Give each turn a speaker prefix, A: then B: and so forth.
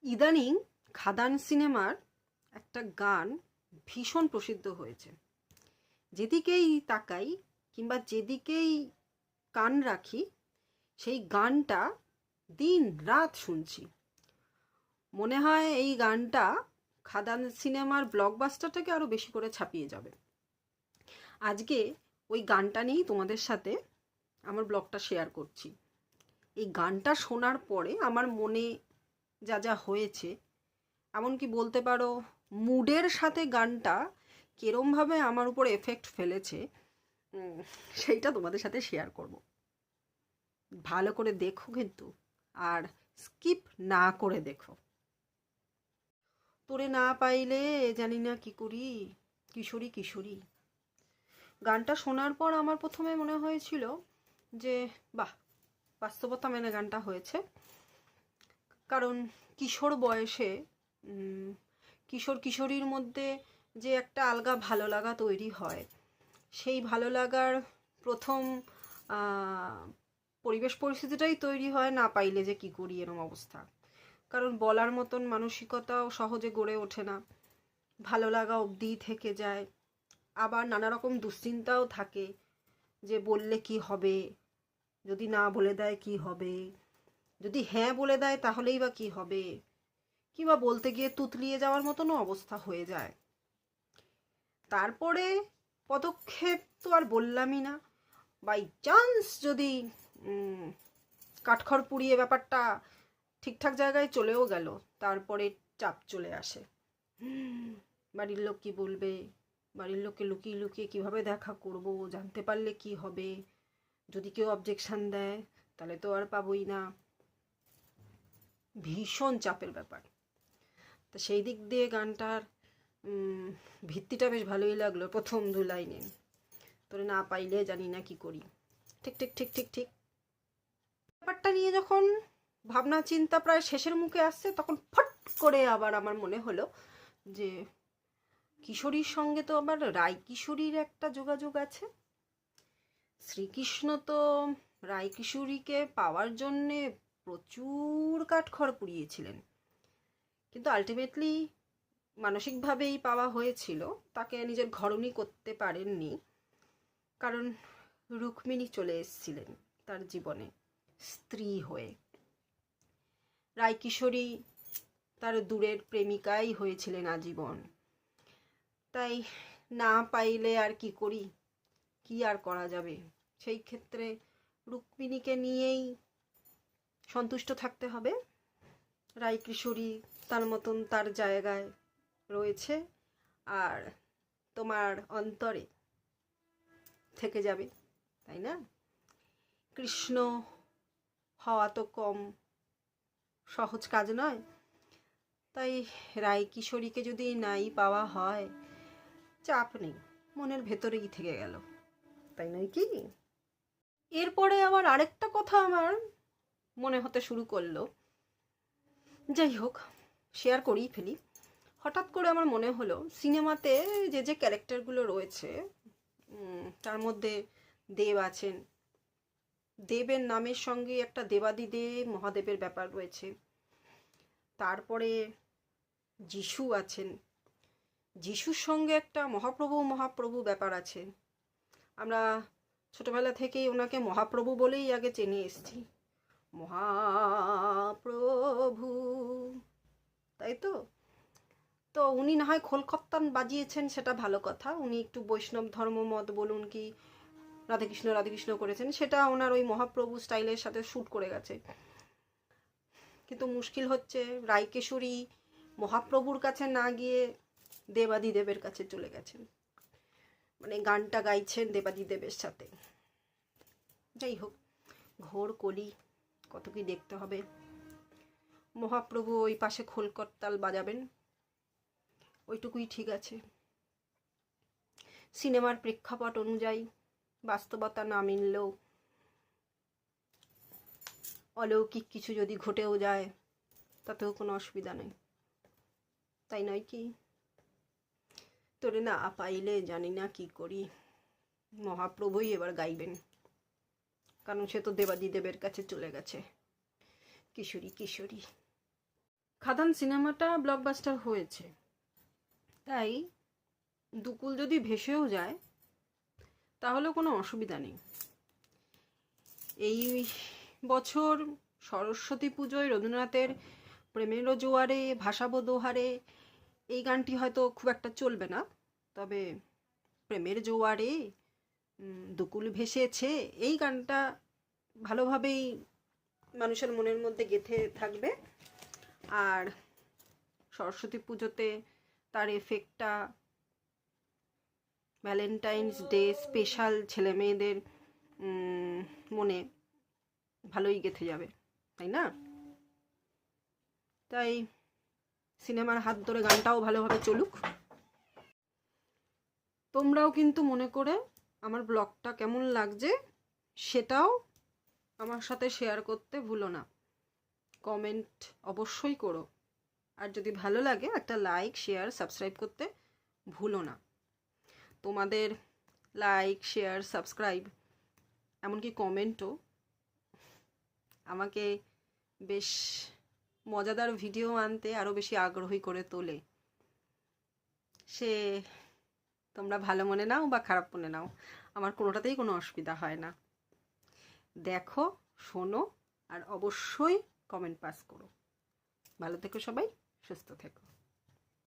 A: ইদানিং খাদান সিনেমার একটা গান ভীষণ প্রসিদ্ধ হয়েছে। যেদিকেই তাকাই কিংবা যেদিকেই কান রাখি সেই গানটা দিন রাত শুনছি। মনে হয় এই গানটা খাদান সিনেমার ব্লকবাস্টারটাকে আরও বেশি করে ছাপিয়ে যাবে। আজকে ওই গানটা নিয়েই তোমাদের সাথে আমার ব্লগটা শেয়ার করছি। এই গানটা শোনার পরে আমার মনে যা যা হয়েছে, এমনকি বলতে পারো মুডের সাথে গানটা কিরমভাবে আমার উপর এফেক্ট ফেলেছে, সেইটা তোমাদের সাথে শেয়ার করব। ভালো করে দেখো কিন্তু, আর স্কিপ না করে দেখো। তোরে না পাইলে জানি না কি করি, কিশোরী কিশোরী। গানটা শোনার পর আমার প্রথমে মনে হয়েছিল যে বাহ, বাস্তবতা মেনে গানটা হয়েছে। কারণ কিশোর বয়সে কিশোর কিশোরীর মধ্যে যে একটা আলগা ভালো লাগা তৈরি হয়, সেই ভালো লাগার প্রথম পরিবেশ পরিস্থিতিটাই তৈরি হয় না পাইলে যে কি করি এরম অবস্থা। কারণ বলার মতন মানসিকতাও সহজে গড়ে ওঠে না, ভালো লাগা অবধিই থেকে যায়। আবার নানা রকম দুশ্চিন্তাও থাকে যে বললে কি হবে, যদি না বলে দেয় কি হবে, যদি হ্যাঁ বলে দেয় তাহলেই বা কি হবে, কিংবা বলতে গিয়ে তুতলিয়ে যাওয়ার মতনও অবস্থা হয়ে যায়। তারপরে পদক্ষেপ তো আর বললামই না, বাই চান্স যদি কাঠখড় পুড়িয়ে ব্যাপারটা ঠিকঠাক জায়গায় চলেও গেল, তারপরে চাপ চলে আসে। বাড়ির লোক কি বলবে, বাড়ির লোককে লুকিয়ে লুকিয়ে কিভাবে দেখা করব, জানতে পারলে কি হবে, যদি কেউ অবজেকশন দেয় তাহলে তো আর পাবোই না। ভীষণ চাপের ব্যাপার। তা সেই দিক দিয়ে গানটার ভিত্তিটা বেশ ভালোই লাগলো। প্রথম দু লাইনে তোরে না পাইলে জানি না কি করি, ঠিক ঠিক ঠিক ঠিক ঠিক। ব্যাপারটা নিয়ে যখন ভাবনা চিন্তা প্রায় শেষের মুখে আসছে, তখন ফট করে আবার আমার মনে হলো যে কিশোরীর সঙ্গে তো আবার রায় কিশোরীর একটা যোগাযোগ আছে। শ্রীকৃষ্ণ তো রায় কিশোরীকে পাওয়ার জন্যে প্রচুর কাঠখড় পুড়িয়েছিলেন, কিন্তু আলটিমেটলি মানসিকভাবেই পাওয়া হয়েছিল, তাকে নিজের ঘরণী করতে পারেননি। কারণ রুক্মিণী চলে এসেছিলেন তার জীবনে স্ত্রী হয়ে। রায়কিশোরী তার দূরের প্রেমিকাই হয়েছিলেন আজীবন। তাই না পাইলে আর কি করি, কি আর করা যাবে। সেই ক্ষেত্রে রুক্মিণীকে নিয়েই সন্তুষ্ট থাকতে হবে। রায়কিশোরী তার মতন তার জায়গায় রয়েছে, আর তোমার অন্তরে থেকে যাবে, তাই না? কৃষ্ণ হওয়া তো কম সহজ কাজ নয়। তাই রায় কিশোরীকে যদি নাই পাওয়া হয়, চাপ নেই, মনের ভেতরেই থেকে গেল, তাই নয় কি? এরপরে আবার আরেকটা কথা আমার মনে হতে শুরু করলো। যাই হোক, শেয়ার করেই ফেলি। হঠাৎ করে আমার মনে হলো সিনেমাতে যে যে ক্যারেক্টারগুলো রয়েছে, তার মধ্যে দেব আছেন, দেবের নামের সঙ্গে একটা দেবাদিদেব মহাদেবের ব্যাপার রয়েছে। তারপরে যিশু আছেন, যিশুর সঙ্গে একটা মহাপ্রভু মহাপ্রভু ব্যাপার আছে। আমরা ছোটবেলা থেকেই ওনাকে মহাপ্রভু বলেই আগে চেনে এসেছি, মহাপ্রভু, তাই তো? তো উনি না হয় খোলকত্তান বাজিয়েছেন, সেটা ভালো কথা। উনি একটু বৈষ্ণব ধর্ম মত বলুন কি রাধাকৃষ্ণ রাধাকৃষ্ণ করেছেন, সেটা ওনার ওই মহাপ্রভু স্টাইলের সাথে শ্যুট করে গেছে। কিন্তু মুশকিল হচ্ছে রায়কিশোরী মহাপ্রভুর কাছে না গিয়ে দেবাদিদেবের কাছে চলে গেছেন, মানে গানটা গাইছেন দেবাদিদেবের সাথে। যাই হোক, ঘোর কলি, কত কি দেখতে হবে। মহাপ্রভু ওই পাশে খোলকর্তাল বাজাবেন, ওইটুকুই ঠিক আছে। সিনেমার প্রেক্ষাপট অনুযায়ী বাস্তবতা না মিললেও অলৌকিক কিছু যদি ঘটেও যায়, তাতেও কোনো অসুবিধা নেই, তাই নয় কি? তোরে না পাইলে জানি না কি করি, মহাপ্রভুই এবার গাইবেন, কারণ সে তো দেবাদিদেবের কাছে চলে গেছে। কিশোরী কিশোরী। খাদান সিনেমাটা ব্লকবাস্টার হয়েছে, তাই দুকুল যদি ভেসেও যায় তাহলেও কোনো অসুবিধা নেই। এই বছর সরস্বতী পুজোয় রবীন্দ্রনাথের প্রেমের জোয়ারে ভাসাবো দোহারে এই গানটি হয়তো খুব একটা চলবে না, তবে প্রেমের জোয়ারে দুকুল ভেসেছে এই গানটা ভালোভাবেই মানুষের মনের মধ্যে গেঁথে থাকবে। আর সরস্বতী পুজোতে তার এফেক্টটা ভ্যালেন্টাইন্স ডে স্পেশাল ছেলে মেয়েদের মনে ভালোই গেঁথে যাবে, তাই না? তাই সিনেমার হাত ধরে গানটাও ভালোভাবে চলুক। তোমরাও কিন্তু মনে করে আমার ব্লগটা কেমন লাগছে সেটাও আমার সাথে শেয়ার করতে ভুলো না, কমেন্ট অবশ্যই করো। আর যদি ভালো লাগে একটা লাইক শেয়ার সাবস্ক্রাইব করতে ভুলো না। তোমাদের লাইক শেয়ার সাবস্ক্রাইব এমনকি কমেন্টও আমাকে বেশ মজাদার ভিডিও আনতে আরও বেশি আগ্রহী করে তোলে। সে তোমরা ভালো মনে নাও বা খারাপ মনে নাও, আমার কোনোটাতেই কোনো অসুবিধা হয় না। দেখো, শোনো আর অবশ্যই কমেন্ট পাস করো। ভালো থেকো সবাই, সুস্থ থেকো।